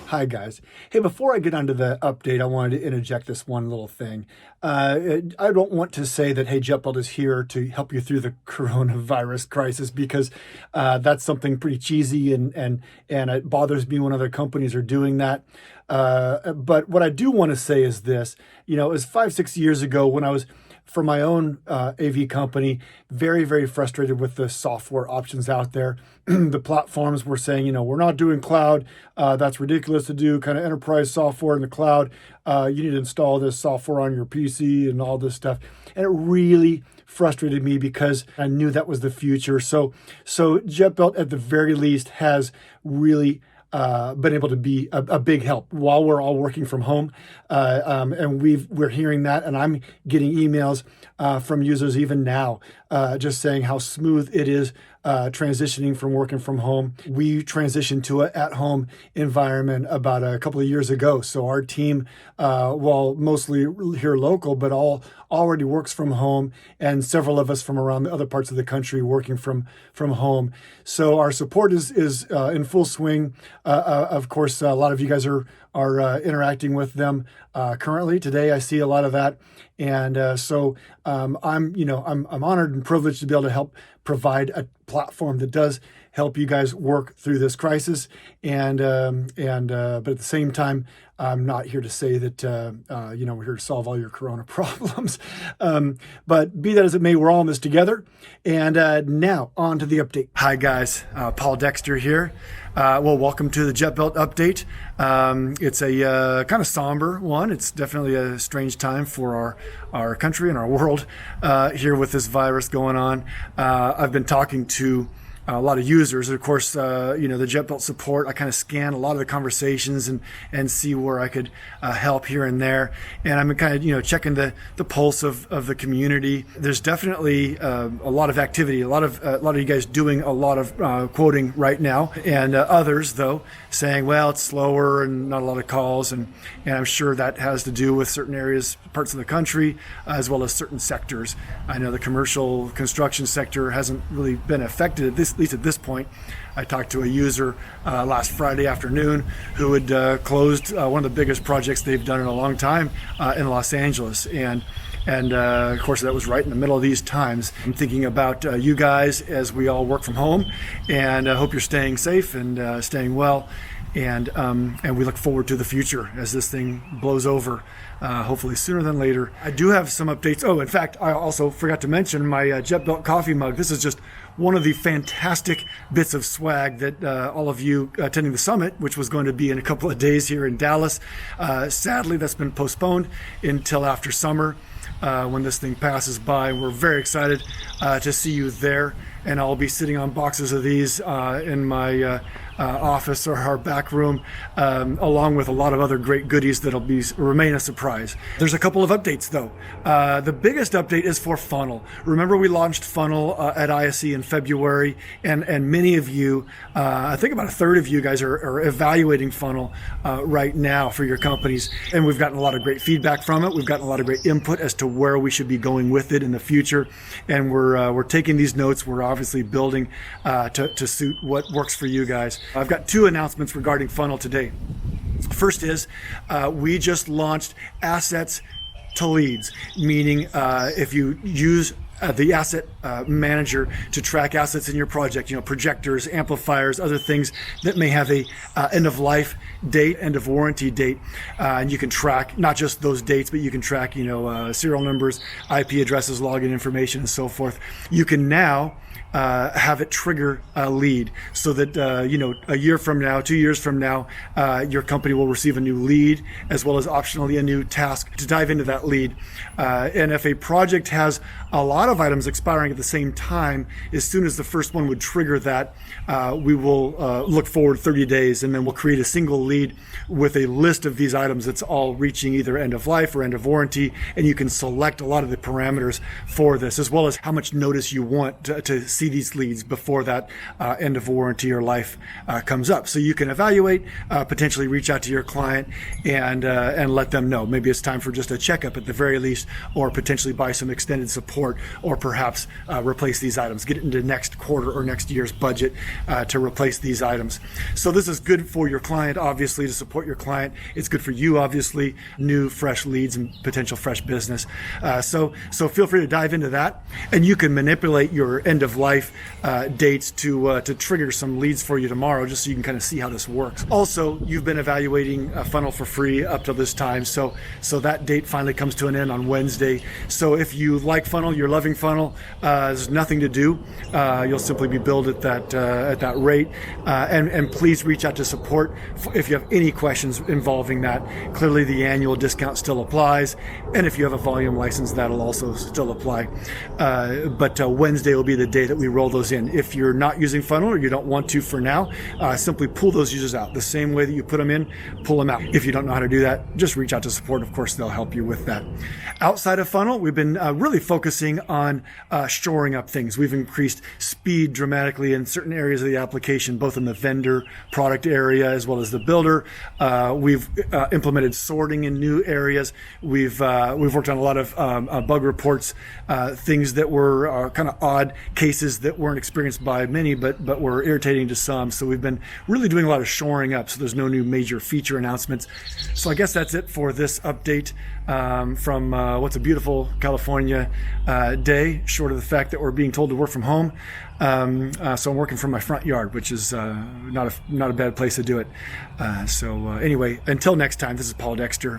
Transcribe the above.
Hi, guys. Hey, before I get onto the update, I wanted to interject this one little thing. I don't want to say that, hey, Jetbuilt is here to help you through the coronavirus crisis because that's something pretty cheesy and it bothers me when other companies are doing that. But what I do want to say is this, it was 5, 6 years ago when I was for my own AV company, very, very frustrated with the software options out there. The platforms were saying, we're not doing cloud. That's ridiculous to do kind of enterprise software in the cloud. You need to install this software on your PC and all this stuff. And it really frustrated me because I knew that was the future. So JetBuilt at the very least has really been able to be a big help while we're all working from home. And we're hearing that, and I'm getting emails from users even now just saying how smooth it is transitioning from working from home. We transitioned to an at-home environment about a couple of years ago. So our team, well, mostly here local, but all already works from home, and several of us from around the other parts of the country working from home. So our support is in full swing. Of course, a lot of you guys are interacting with them currently. Today, I see a lot of that, and so I'm honored and privileged to be able to help provide a platform that does help you guys work through this crisis. But at the same time, I'm not here to say that we're here to solve all your corona problems. But be that as it may, we're all in this together. And now on to the update. Hi guys, Paul Dexter here. Welcome to the Jetbuilt update. It's a kind of somber one. It's definitely a strange time for our country and our world here with this virus going on. I've been talking to a lot of users. Of course, the Jetbuilt support, I kind of scan a lot of the conversations and see where I could help here and there. And I'm kind of, checking the pulse of the community. There's definitely a lot of activity, a lot of you guys doing a lot of quoting right now, and others though saying, well, it's slower and not a lot of calls. And I'm sure that has to do with certain areas, parts of the country, as well as certain sectors. I know the commercial construction sector hasn't really been affected at least at this point. I talked to a user last Friday afternoon who had closed one of the biggest projects they've done in a long time in Los Angeles. And of course, that was right in the middle of these times. I'm thinking about you guys as we all work from home, and I hope you're staying safe and staying well. And we look forward to the future as this thing blows over, hopefully sooner than later. I do have some updates. Oh, in fact, I also forgot to mention my JetBuilt coffee mug. This is just one of the fantastic bits of swag that all of you attending the summit, which was going to be in a couple of days here in Dallas. Sadly, that's been postponed until after summer when this thing passes by. We're very excited to see you there. And I'll be sitting on boxes of these in my office or our back room, along with a lot of other great goodies that'll remain a surprise. There's a couple of updates though. The biggest update is for Funnel. Remember, we launched Funnel at ISE in February, and many of you, I think about a third of you guys are evaluating Funnel right now for your companies, and we've gotten a lot of great feedback from it. We've gotten a lot of great input as to where we should be going with it in the future, and we're taking these notes. We're obviously building to suit what works for you guys. I've got two announcements regarding Funnel today. First is we just launched assets to leads, meaning if you use the asset manager to track assets in your project, projectors, amplifiers, other things that may have a end of life date, end of warranty date, and you can track not just those dates, but you can track serial numbers, IP addresses, login information, and so forth. You can now have it trigger a lead so that, a year from now, 2 years from now, your company will receive a new lead as well as optionally a new task to dive into that lead. And if a project has a lot of items expiring at the same time, as soon as the first one would trigger that, we will look forward 30 days and then we'll create a single lead with a list of these items that's all reaching either end of life or end of warranty. And you can select a lot of the parameters for this, as well as how much notice you want to see these leads before that end of warranty or life comes up. So you can evaluate, potentially reach out to your client and let them know. Maybe it's time for just a checkup at the very least, or potentially buy some extended support, or perhaps replace these items, get it into next quarter or next year's budget to replace these items. So this is good for your client, obviously, to support your client. It's good for you, obviously, new, fresh leads and potential fresh business. So feel free to dive into that, and you can manipulate your end of life dates to trigger some leads for you tomorrow, just so you can kind of see how this works. Also, you've been evaluating a funnel for free up till this time, so that date finally comes to an end on Wednesday. So if you like funnel, you're loving funnel, there's nothing to do. You'll simply be billed at that rate, and please reach out to support if you have any questions involving that. Clearly, the annual discount still applies, and if you have a volume license, that'll also still apply. But Wednesday will be the day that we roll those in. If you're not using funnel or you don't want to for now, simply pull those users out. The same way that you put them in, pull them out. If you don't know how to do that, just reach out to support. Of course, they'll help you with that. Outside of funnel, we've been really focusing on shoring up things. We've increased speed dramatically in certain areas of the application, both in the vendor product area as well as the builder. We've implemented sorting in new areas. We've worked on a lot of bug reports, things that were kind of odd cases that weren't experienced by many, but were irritating to some. So we've been really doing a lot of shoring up. So there's no new major feature announcements. So I guess that's it for this update from what's a beautiful California day, short of the fact that we're being told to work from home. So I'm working from my front yard, which is not a bad place to do it. So anyway, until next time, this is Paul Dexter.